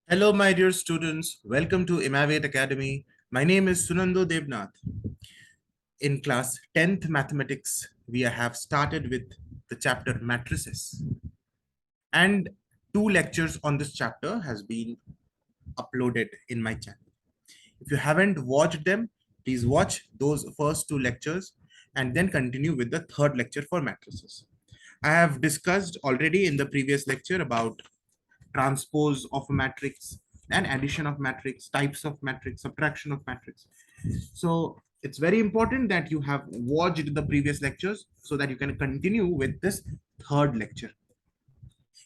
Hello, my dear students. Welcome to Imavate Academy. My name is Sunando Devnath. In class 10th mathematics, we have started with the chapter matrices. And two lectures on this chapter has been uploaded in my channel. If you haven't watched them, please watch those first two lectures and then continue with the third lecture for matrices. I have discussed already in the previous lecture about transpose of a matrix and addition of matrix, types of matrix, subtraction of matrix. So it's very important that you have watched the previous lectures so that you can continue with this third lecture.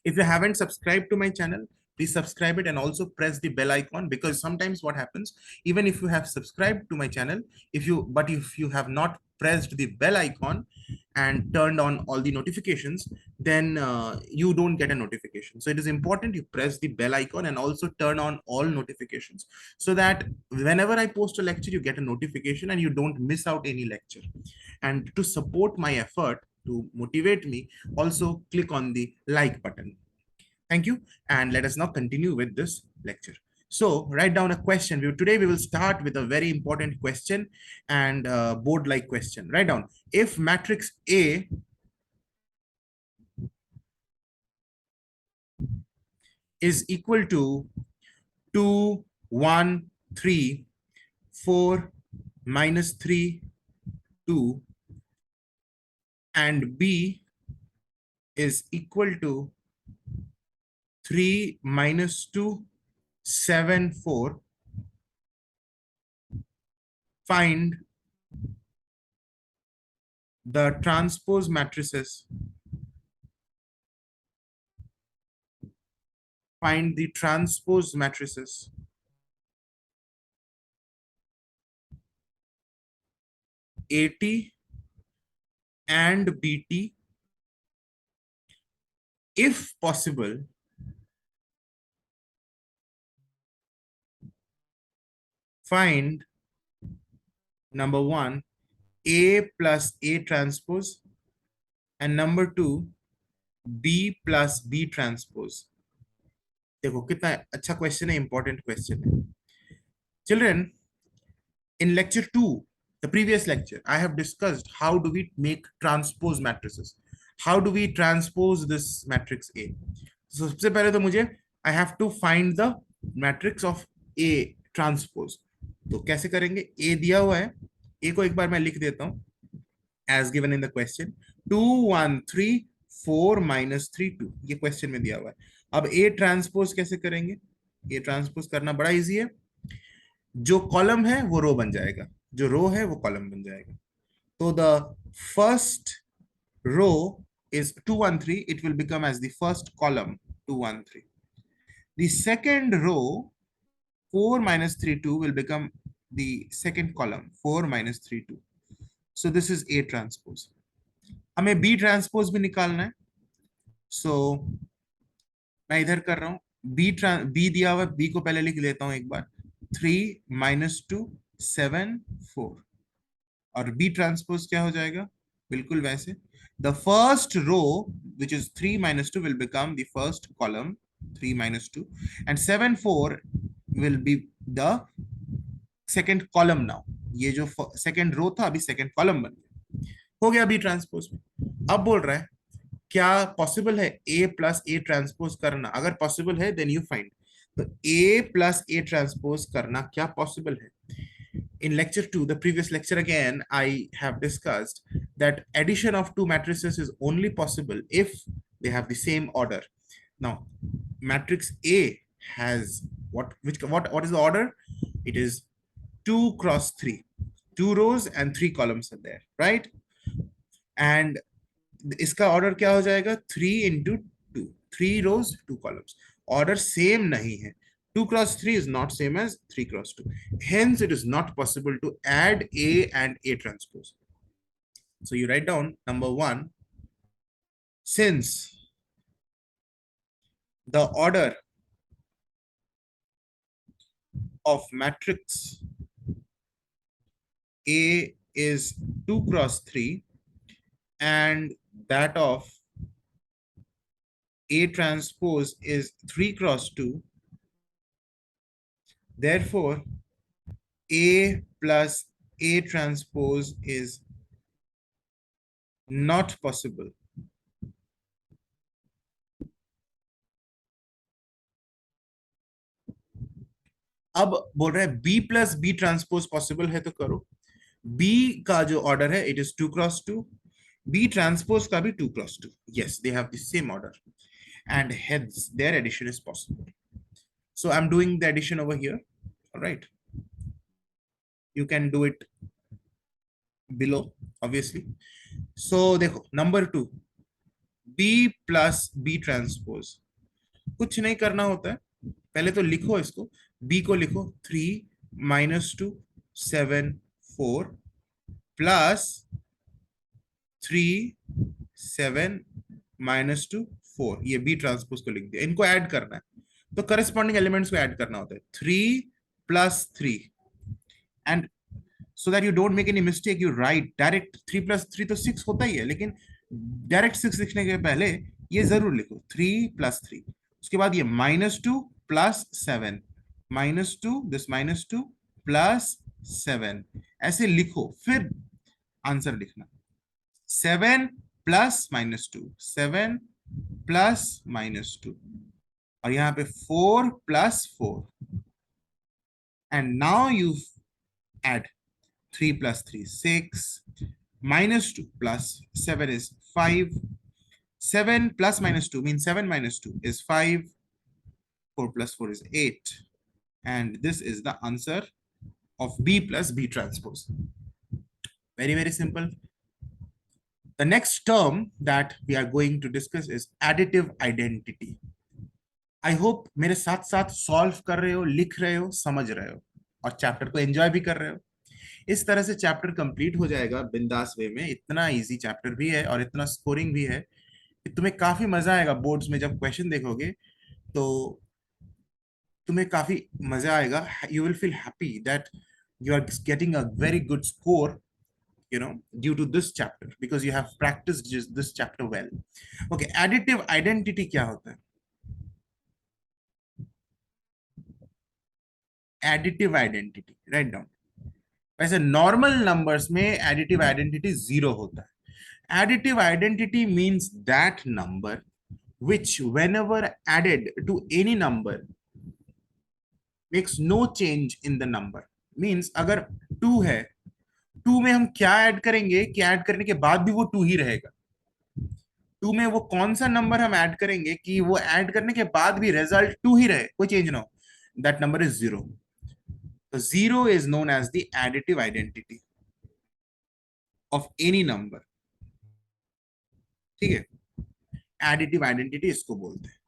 If you haven't subscribed to my channel, please subscribe it and also press the bell icon, because sometimes what happens, even if you have subscribed to my channel, if you have not pressed the bell icon and turned on all the notifications, then you don't get a notification. So it is important you press the bell icon and also turn on all notifications, so that whenever I post a lecture, you get a notification and you don't miss out any lecture. And to support my effort, to motivate me, also click on the like button. Thank you. And let us now continue with this lecture. So write down a question. Today we will start with a very important question and board-like question. Write down, if matrix A is equal to 2, 1, 3, 4, -3, 2, and B is equal to 3, -2, 7, 4, find the transpose matrices. Find the transpose matrices AT and BT, if possible. Find number 1 A plus A transpose, and number 2 B plus B transpose. देखो कितना अच्छा question है, important question है. Children, in lecture 2, the previous lecture, I have discussed how do we make transpose matrices. How do we transpose this matrix A? So सबसे पहले तो मुझे I have to find the matrix of A transpose. तो कैसे करेंगे? A दिया हुआ है, A को एक बार मैं लिख देता हूं as given in the question. 2, 1, 3, 4, -3, 2, ये क्वेश्चन में दिया हुआ है. अब A ट्रांसपोज कैसे करेंगे? A ट्रांसपोज करना बड़ा इजी है. जो कॉलम है वो रो बन जाएगा, जो रो है वो कॉलम बन जाएगा. तो the first row is 2, 1, 3, it will become as the first column 2, 1, 3. The second row 4, -3, 2 will become the second column 4, -3, 2. So this is A transpose. हमें B transpose भी निकालना है. So मैं इधर कर रहा हूं, B दिया हुआ, B को पहले लिख लेता हूं एक बार. 3, -2, 7, 4. और B ट्रांसपोज क्या हो जाएगा? बिल्कुल वैसे. The first row, which is 3, -2, will become the first column 3, -2, and 7, 4 will be the second column now. ये जो second row था अभी second column बन गया. हो गया B ट्रांसपोज में. अब बोल रहा है क्या पॉसिबल है A प्लस A ट्रांसपोज करना? अगर पॉसिबल है देन यू फाइंड. तो A प्लस A ट्रांसपोज करना क्या पॉसिबल है? In lecture 2, the previous lecture, again, I have discussed that addition of two matrices is only possible if they have the same order. Now, matrix A has what is the order? It is 2 cross 3. 2 rows and 3 columns are there, right? And इसका order क्या हो जाएगा? 3 into 2. 3 rows, 2 columns. Order same नहीं है. 2 cross 3 is not same as 3 cross 2. Hence, it is not possible to add A and A transpose. So you write down number 1, since the order of matrix A is 2 cross 3 and that of A transpose is 3 cross 2, Therefore, A plus A transpose is not possible. अब बोल रहा है B plus B transpose possible है तो करो. B का जो order है it is 2x2. B transpose का भी 2x2. Yes, they have the same order. And hence their addition is possible. So I'm doing the addition over here. All right. You can do it below, obviously. So देखो number 2, B plus B transpose. कुछ नहीं करना होता है, पहले तो लिखो इसको. B को लिखो 3 - 2 7 4 प्लस 3 7 - 2 4. ये बी ट्रांसपोज को लिख दिया. इनको ऐड करना है तो करस्पॉन्डिंग एलिमेंट्स को ऐड करना होता है. 3 + 3 and so that you don't make any mistake, you write direct 3 + 3 तो 6 होता ही है, लेकिन डायरेक्ट 6 लिखने के पहले ये जरूर लिखो 3 + 3. उसके बाद ये -2 + 7 -2 दिस -2 + 7 ऐसे लिखो, फिर आंसर लिखना. 7 + -2 7 + -2 और यहाँ पे 4 + 4 and now you add 3 + 3 6 -2 + 7 is 5. 7 + -2 means 7 - 2 is 5. 4 + 4 is 8. And this is the answer of B plus B transpose. Very, very simple. The next term that we are going to discuss is additive identity. I hope मेरे साथ साथ solve कर रहे हो, लिख रहे हो, समझ रहे हो और चैप्टर को एंजॉय भी कर रहे हो. इस तरह से चैप्टर कंप्लीट हो जाएगा बिंदास वे में. इतना इजी चैप्टर भी है और इतना स्कोरिंग भी है कि तुम्हें काफी मजा आएगा. बोर्ड्स में जब क्वेश्चन देखोगे तो तुम्हें काफी मजा आएगा. You will feel happy that you are getting a very good score, due to this chapter, because you have practiced just this chapter well. Okay, additive identity क्या होता है? Additive identity, write down. वैसे normal numbers में additive identity 0 होता है. Additive identity means that number which whenever added to any number makes no change in the number. Means अगर 2 है, 2 में हम क्या ऐड करेंगे कि ऐड करने के बाद भी वो 2 ही रहेगा. 2 में वो कौन सा नंबर हम ऐड करेंगे कि वो ऐड करने के बाद भी रिजल्ट 2 ही रहे, कोई चेंज ना हो. That number is 0. तो 0 is known as the additive identity of any number. ठीक है, एडिटिव आइडेंटिटी इसको बोलते हैं.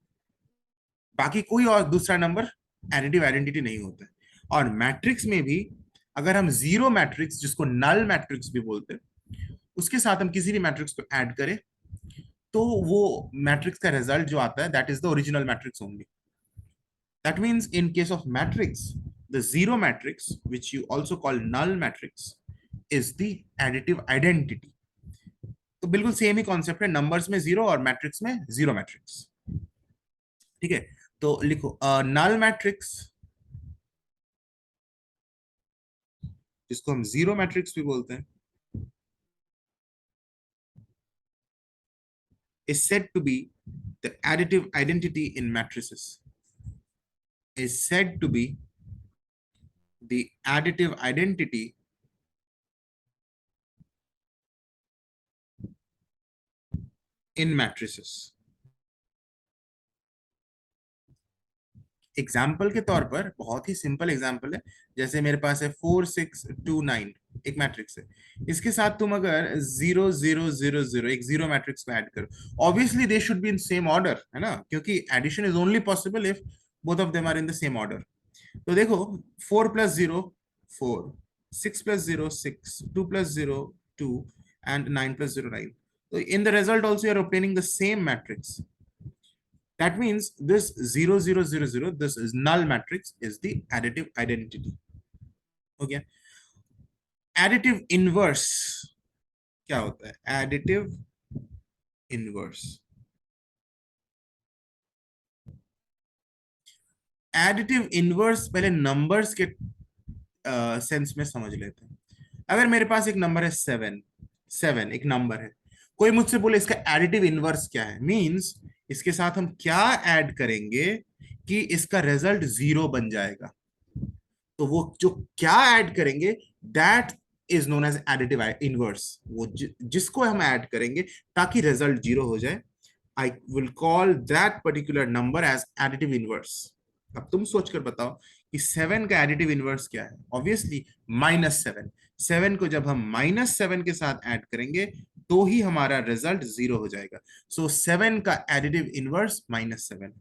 बाकी कोई और दूसरा नंबर एडिटिव आइडेंटिटी नहीं होता है. और मैट्रिक्स में भी अगर हम जीरो मैट्रिक्स, जिसको नल मैट्रिक्स भी बोलते हैं, उसके साथ हम किसी भी मैट्रिक्स को ऐड करें तो वो मैट्रिक्स का रिजल्ट जो आता है that is the original matrix only. That means in case of matrix, the zero matrix, which you also call null matrix, is the additive identity. तो बिल्कुल सेम ही कॉन्सेप्ट है, नंबर्स में जीरो और matrix में zero matrix. ठीक है, तो लिखो नल मैट्रिक्स, जिसको हम जीरो मैट्रिक्स भी बोलते हैं, is said to be the additive identity in matrices. Is said to be the additive identity in matrices. Example के तौर पर बहुत ही सिंपल एग्जाम्पल है. जैसे मेरे पास है 4 6 2 9 एक मैट्रिक्स है. इसके साथ तुम अगर 0 0 0 0 एक जीरो मैट्रिक्स को ऐड करो, obviously they should be in same order, है ना, क्योंकि addition is only possible if both of them are in the same order. तो देखो 4 + 0 4, 6 + 0 6, 2 + 0 2 and 9 + 0 9. So in the result also you are obtaining the same matrix. That means this 0 0 0 0, this is null matrix, is the additive identity. Okay. Additive inverse क्या होता है? Additive inverse additive inverse पहले numbers के sense में समझ लेते हैं। अगर मेरे पास एक नंबर है 7, 7 एक नंबर है, कोई मुझसे बोले इसका एडिटिव इनवर्स क्या है, मींस इसके साथ हम क्या ऐड करेंगे कि इसका रिजल्ट 0 बन जाएगा। तो वो जो क्या ऐड करेंगे that is known as additive inverse. वो जिसको हम ऐड करेंगे ताकि रिजल्ट 0 हो जाए, I will call that particular number as additive inverse. अब तुम सोचकर बताओ कि 7 का एडिटिव इनवर्स क्या है। ऑब्वियसली -7। 7 को जब हम -7 के साथ ऐड करेंगे तो ही हमारा रिजल्ट 0 हो जाएगा। सो 7 का एडिटिव इनवर्स -7।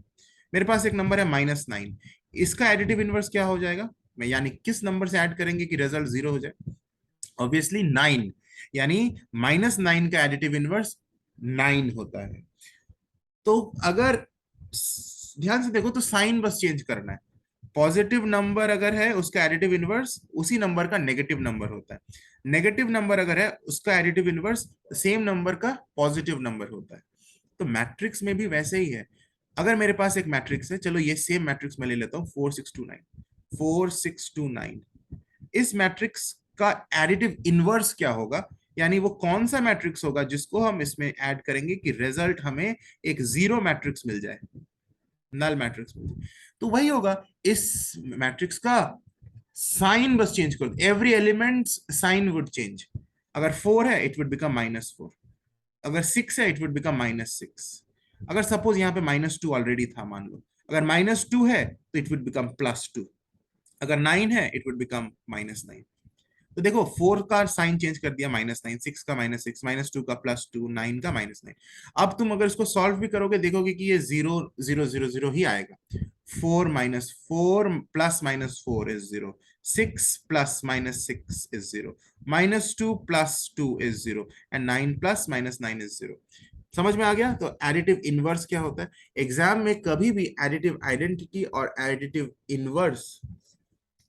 मेरे पास एक नंबर है -9, इसका एडिटिव इनवर्स क्या हो जाएगा, मैं यानी किस नंबर से ऐड करेंगे कि रिजल्ट 0 हो जाए। ऑब्वियसली 9, यानी -9 का एडिटिव इनवर्स 9 होता है। तो अगर ध्यान से देखो तो साइन बस चेंज करना है। पॉजिटिव नंबर अगर है उसका एडिटिव इनवर्स उसी नंबर का नेगेटिव नंबर होता है। नेगेटिव नंबर अगर है उसका एडिटिव इनवर्स सेम नंबर का पॉजिटिव नंबर होता है। तो मैट्रिक्स में भी वैसे ही है। अगर मेरे पास एक मैट्रिक्स है, चलो ये सेम मैट्रिक्स मैं ले लेता हूँ 4 6 2 9, 4 6 2 9। इस मैट्रिक्स का एडिटिव इनवर्स क्या होगा, यानी वो कौन सा मैट्रिक्स होगा जिसको हम इसमें ऐड करेंगे कि रिजल्ट हमें एक जीरो मैट्रिक्स मिल जाए, नल मैट्रिक्स मिल जाए। तो वही होगा, इस मैट्रिक्स का साइन बस चेंज कर दो, every element sign would change. अगर 4 है इट वुड बिकम -4, अगर 6 है इट वुड बिकम -6। अगर सपोज यहाँ पे -2 ऑलरेडी था मान लो, अगर -2 है तो इट वुड बिकम +2, अगर 9 है इट वुड बिकम -9। तो देखो 4 का साइन चेंज कर दिया -9, 6 का -6, -2 का +2, 9 का -9। अब तुम अगर इसको सॉल्व भी करोगे देखोगे कि ये 0 0 0 0 ही आएगा। 4 -4 plus -4 is 0, 6 plus -6 is 0, -2 plus 2 is 0 and 9 plus -9 is 0। समझ में आ गया। तो एडिटिव इनवर्स क्या होता है, एग्जाम में कभी भी एडिटिव आइडेंटिटी और एडिटिव इनवर्स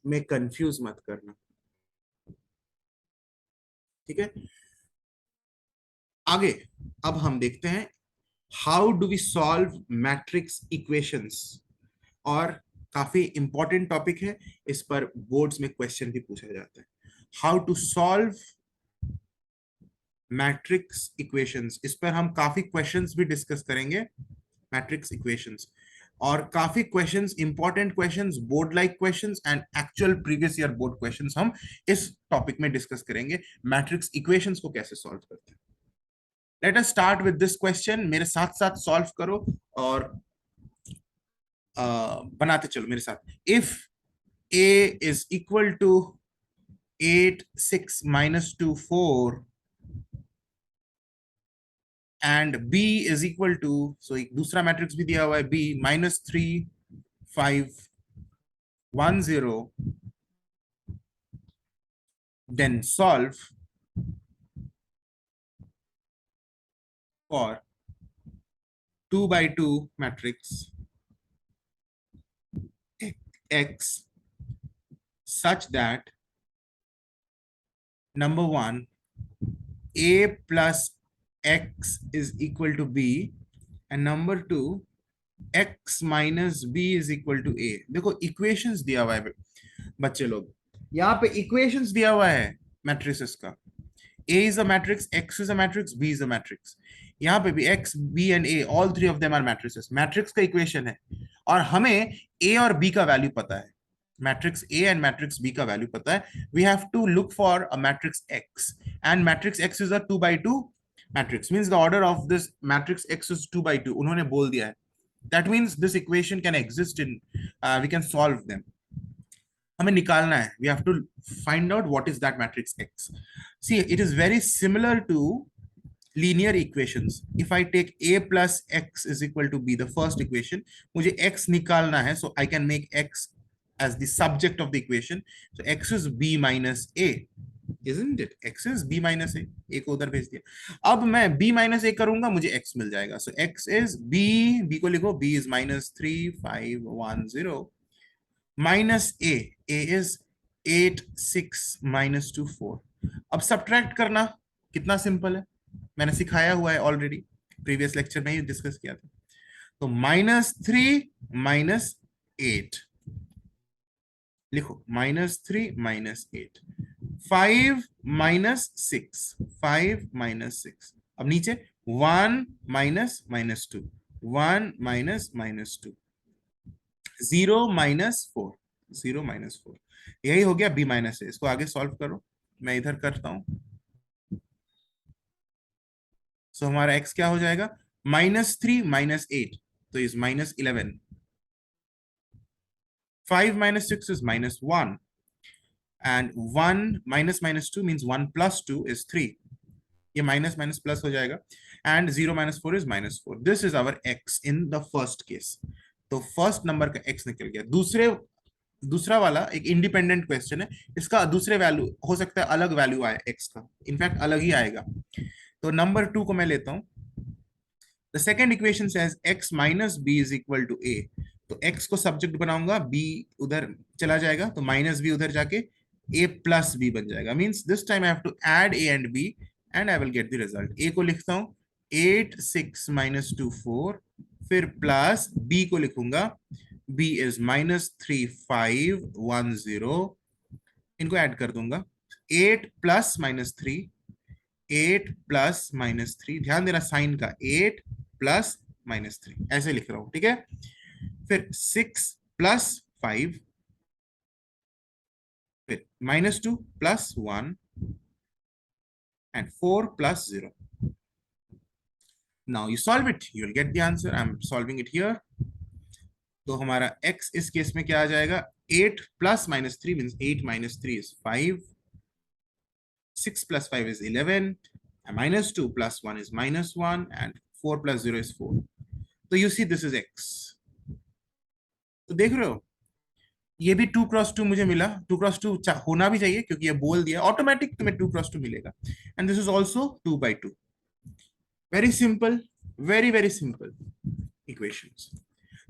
में कंफ्यूज मत करना, ठीक है। आगे अब हम देखते हैं how do we solve matrix equations. और काफी इंपॉर्टेंट टॉपिक है, इस पर बोर्ड्स में क्वेश्चन भी पूछा जाता है। How to solve matrix equations, इस पर हम काफी क्वेश्चंस भी डिस्कस करेंगे, मैट्रिक्स इक्वेशंस। और काफी questions, important questions, board like questions and actual previous year board questions हम इस टॉपिक में डिस्कस करेंगे, मैट्रिक्स इक्वेशंस को कैसे सॉल्व करते हैं। Let us start with this question, मेरे साथ साथ सॉल्व करो और बनाते चलो मेरे साथ। If a is equal to 8 6 -2 4 and b is equal to, so एक दूसरा मैट्रिक्स भी दिया हुआ है b -3 5 1 0, then solve for 2 by 2 matrix x such that number 1 a plus x is equal to b and number 2 x minus b is equal to a। देखो equations दिया हुआ है बच्चे लोग, यहाँ पे इक्वेशंस दिया हुआ है मैट्रिसेस का। A is a matrix, X is a matrix, B is a matrix। यहाँ पे भी X, B and A, all three of them are matrices। Matrix का इक्वेशन है और हमें A और B का वैल्यू पता है, matrix A and matrix B का वैल्यू पता है। We have to look for a matrix X and matrix X is a 2 by 2 matrix, means the order of this matrix X is 2 by 2, उन्होंने बोल दिया है। That means this equation can exist in, we can solve them. हमें निकालना है, we have to find out what is that matrix X। See, it is very similar to linear equations। If I take a plus x is equal to b, the first equation, मुझे x निकालना है, so I can make x as the subject of the equation। So x is b minus a, isn't it? x is b minus a, a को उधर भेज दिया। अब मैं b minus a करूंगा, मुझे x मिल जाएगा। So x is b, b को लिखो, b is -3 5 1 0 minus a, a is 8 6 -2 4। अब सब्ट्रैक्ट करना कितना सिंपल है, मैंने सिखाया हुआ है ऑलरेडी, प्रीवियस लेक्चर में ही डिस्कस किया था। तो -3 -8, लिखो -3 -8, 5 -6, 5 -6, अब नीचे 1 -2, 1 -2, 0 -4, 0 -4, यही हो गया b माइनस ए। इसको आगे सॉल्व करो, मैं इधर करता हूं। सो हमारा x क्या हो जाएगा, -3 -8 तो is -11, 5 -6 is -1, and 1 -2 means 1 plus 2 is 3, ये माइनस माइनस प्लस हो जाएगा, and 0 -4 is -4। This is our x in the first case. तो फर्स्ट नंबर का x निकल गया। दूसरा वाला एक इंडिपेंडेंट क्वेश्चन है, इसका दूसरे वैल्यू हो सकता है, अलग वैल्यू आए x का, इनफैक्ट अलग ही आएगा। तो नंबर 2 को मैं लेता हूं। The second equation says x minus b is equal to a. तो x को सब्जेक्ट बनाऊंगा, b उधर चला जाएगा, तो माइनस बी उधर जाके a प्लस बी बन जाएगा। Means this time I have to add a and b and I will get the result. a को लिखता हूं 8 6 -2 4, फिर प्लस b को लिखूंगा, b इज -3 5 1 0, इनको ऐड कर दूंगा, 8 प्लस -3, 8 प्लस -3, ध्यान देना साइन का, 8 प्लस -3 ऐसे लिख रहा हूं, ठीक है। फिर 6 प्लस 5, फिर -2 plus 1 and 4 plus 0. Now you solve it, you will get the answer. I'm solving it here. तो हमारा x इस केस में क्या आ जाएगा, 8 plus -3 means 8 minus 3 is 5, 6 plus 5 is 11, and -2 plus 1 is -1, and 4 plus 0 is 4. तो you see this is x. तो देख रहे हो, ये भी 2 क्रॉस 2 मुझे मिला, 2 क्रॉस 2 होना भी चाहिए क्योंकि ये बोल दिया, ऑटोमेटिक तुम्हें 2 क्रॉस 2 मिलेगा, and this is also 2 by 2। Very simple, very very simple equations.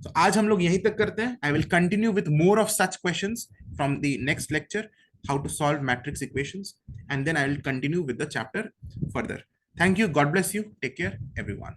तो आज हम लोग यहीं तक करते हैं। I will continue with more of such questions from the next lecture, how to solve matrix equations, and then I will continue with the chapter further. Thank you, God bless you, take care everyone.